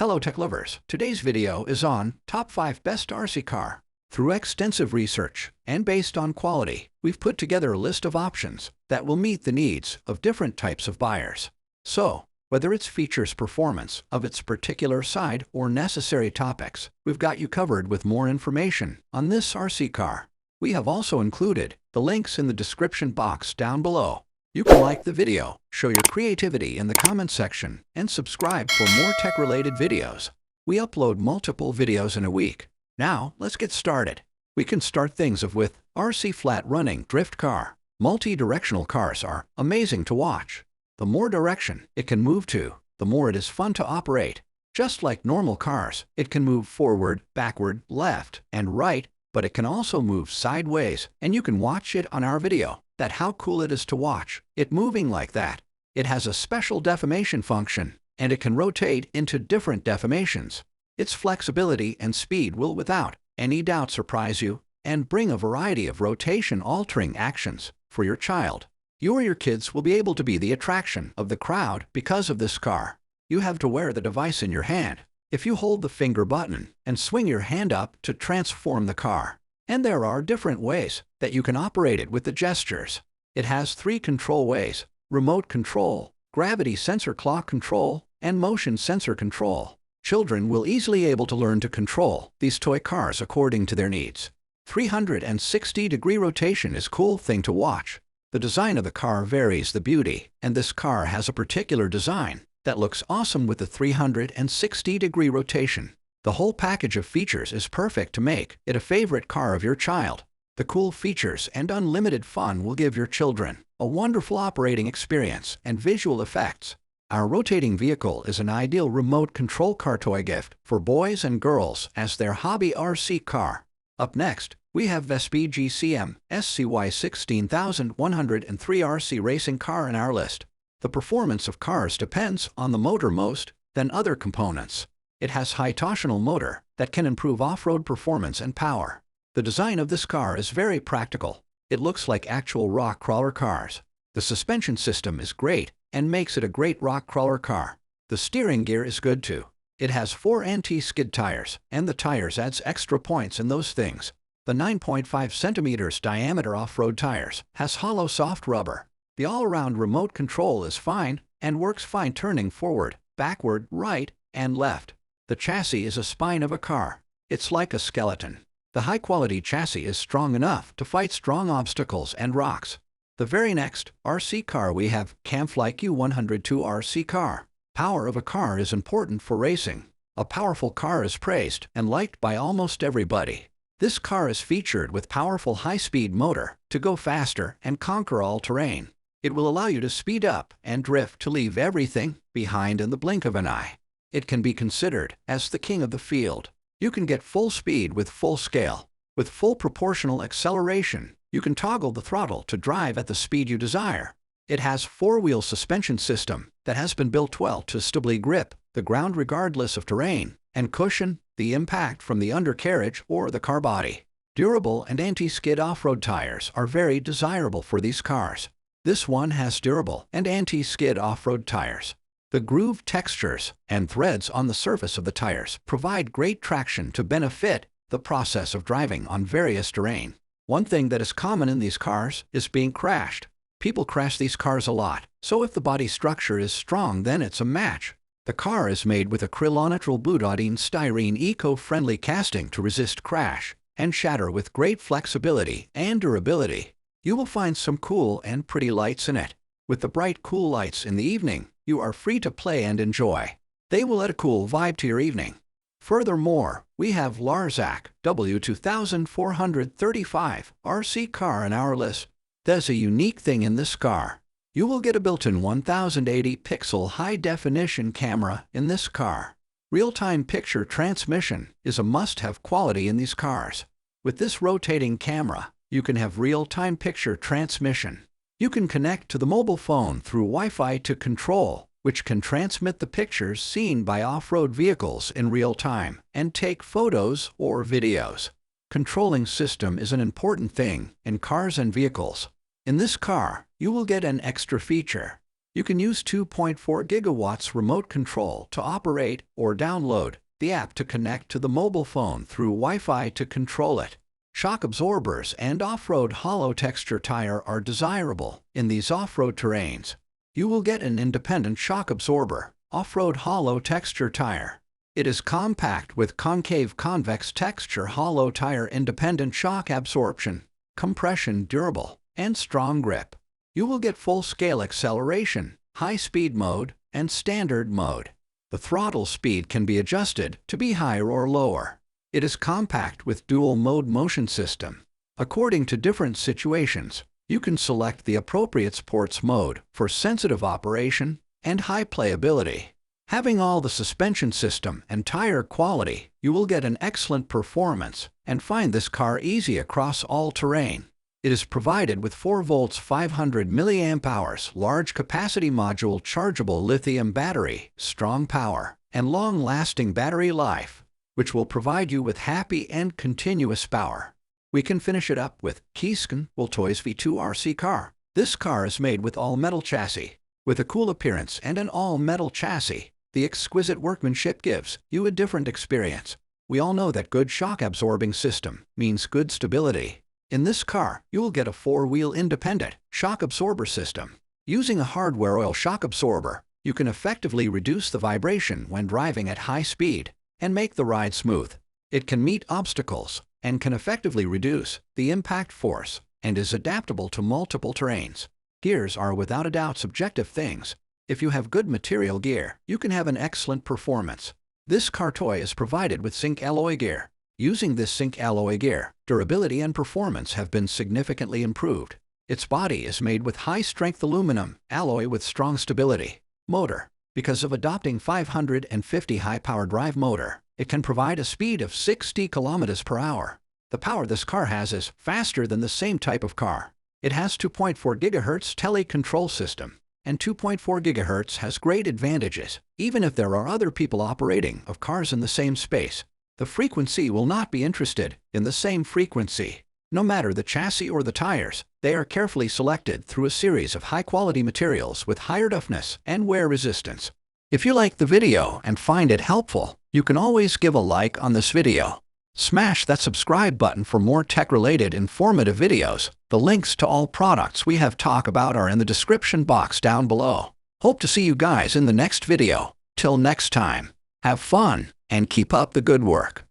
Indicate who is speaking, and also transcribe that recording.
Speaker 1: Hello tech lovers, today's video is on Top 5 Best RC Car. Through extensive research and based on quality, we've put together a list of options that will meet the needs of different types of buyers. So, whether it's features performance of its particular side or necessary topics, we've got you covered with more information on this RC car. We have also included the links in the description box down below. You can like the video, show your creativity in the comment section, and subscribe for more tech-related videos. We upload multiple videos in a week. Now, let's get started. We can start things off with RC flat-running drift car. Multi-directional cars are amazing to watch. The more direction it can move to, the more it is fun to operate. Just like normal cars, it can move forward, backward, left, and right, but it can also move sideways, and you can watch it on our video. That how cool it is to watch it moving like that. It has a special deformation function, and it can rotate into different deformations. Its flexibility and speed will without any doubt surprise you and bring a variety of rotation-altering actions for your child. You or your kids will be able to be the attraction of the crowd because of this car. You have to wear the device in your hand. If you hold the finger button and swing your hand up to transform the car. And there are different ways that you can operate it with the gestures. It has 3 control ways: remote control, gravity sensor clock control, and motion sensor control. Children will easily able to learn to control these toy cars according to their needs. 360-degree rotation is a cool thing to watch. The design of the car varies the beauty, and this car has a particular design that looks awesome with the 360-degree rotation. The whole package of features is perfect to make it a favorite car of your child. The cool features and unlimited fun will give your children a wonderful operating experience and visual effects. Our rotating vehicle is an ideal remote control car toy gift for boys and girls as their hobby RC car. Up next, we have SPGCM CKY16103 RC racing car in our list. The performance of cars depends on the motor most than other components. It has high torsional motor that can improve off-road performance and power. The design of this car is very practical. It looks like actual rock crawler cars. The suspension system is great and makes it a great rock crawler car. The steering gear is good too. It has 4 anti-skid tires, and the tires adds extra points in those things. The 9.5 centimeters diameter off-road tires has hollow soft rubber. The all-around remote control is fine and works fine turning forward, backward, right, and left. The chassis is a spine of a car. It's like a skeleton. The high-quality chassis is strong enough to fight strong obstacles and rocks. The very next RC car we have Camfly Q102 RC Car. Power of a car is important for racing. A powerful car is praised and liked by almost everybody. This car is featured with powerful high-speed motor to go faster and conquer all terrain. It will allow you to speed up and drift to leave everything behind in the blink of an eye. It can be considered as the king of the field. You can get full speed with full scale. With full proportional acceleration, you can toggle the throttle to drive at the speed you desire. It has 4-wheel suspension system that has been built well to stably grip the ground regardless of terrain and cushion the impact from the undercarriage or the car body. Durable and anti-skid off-road tires are very desirable for these cars. This one has durable and anti-skid off-road tires. The groove textures and threads on the surface of the tires provide great traction to benefit the process of driving on various terrain. One thing that is common in these cars is being crashed. People crash these cars a lot, so if the body structure is strong, then it's a match. The car is made with acrylonitrile butadiene styrene eco-friendly casting to resist crash and shatter with great flexibility and durability. You will find some cool and pretty lights in it. With the bright, cool lights in the evening, you are free to play and enjoy. They will add a cool vibe to your evening. Furthermore, we have LARZACK W2435 RC Car in our list. There's a unique thing in this car. You will get a built-in 1080-pixel high-definition camera in this car. Real-time picture transmission is a must-have quality in these cars. With this rotating camera, you can have real-time picture transmission. You can connect to the mobile phone through Wi-Fi to control, which can transmit the pictures seen by off-road vehicles in real time and take photos or videos. Controlling system is an important thing in cars and vehicles. In this car, you will get an extra feature. You can use 2.4 gigawatts remote control to operate or download the app to connect to the mobile phone through Wi-Fi to control it. Shock absorbers and off-road hollow texture tire are desirable in these off-road terrains. You will get an independent shock absorber, off-road hollow texture tire. It is compact with concave convex texture hollow tire, independent shock absorption, compression durable, and strong grip. You will get full-scale acceleration, high-speed mode, and standard mode. The throttle speed can be adjusted to be higher or lower. It is compact with dual-mode motion system. According to different situations, you can select the appropriate sports mode for sensitive operation and high playability. Having all the suspension system and tire quality, you will get an excellent performance and find this car easy across all terrain. It is provided with 4 volts 500 mAh large capacity module chargeable lithium battery, strong power, and long-lasting battery life, which will provide you with happy and continuous power. We can finish it up with CKYSCHN Wltoys V2 RC Car. This car is made with all-metal chassis. With a cool appearance and an all-metal chassis, the exquisite workmanship gives you a different experience. We all know that good shock-absorbing system means good stability. In this car, you will get a 4-wheel independent shock absorber system. Using a hardware oil shock absorber, you can effectively reduce the vibration when driving at high speed and make the ride smooth. It can meet obstacles and can effectively reduce the impact force and is adaptable to multiple terrains. Gears are without a doubt subjective things. If you have good material gear, you can have an excellent performance. This car toy is provided with zinc alloy gear. Using this zinc alloy gear, durability and performance have been significantly improved. Its body is made with high-strength aluminum alloy with strong stability. Motor. Because of adopting 550 high-power drive motor, it can provide a speed of 60 km per hour. The power this car has is faster than the same type of car. It has 2.4 GHz tele-control system, and 2.4 GHz has great advantages. Even if there are other people operating of cars in the same space, the frequency will not be interested in the same frequency. No matter the chassis or the tires, they are carefully selected through a series of high-quality materials with higher toughness and wear resistance. If you like the video and find it helpful, you can always give a like on this video. Smash that subscribe button for more tech-related informative videos. The links to all products we have talked about are in the description box down below. Hope to see you guys in the next video. Till next time, have fun and keep up the good work.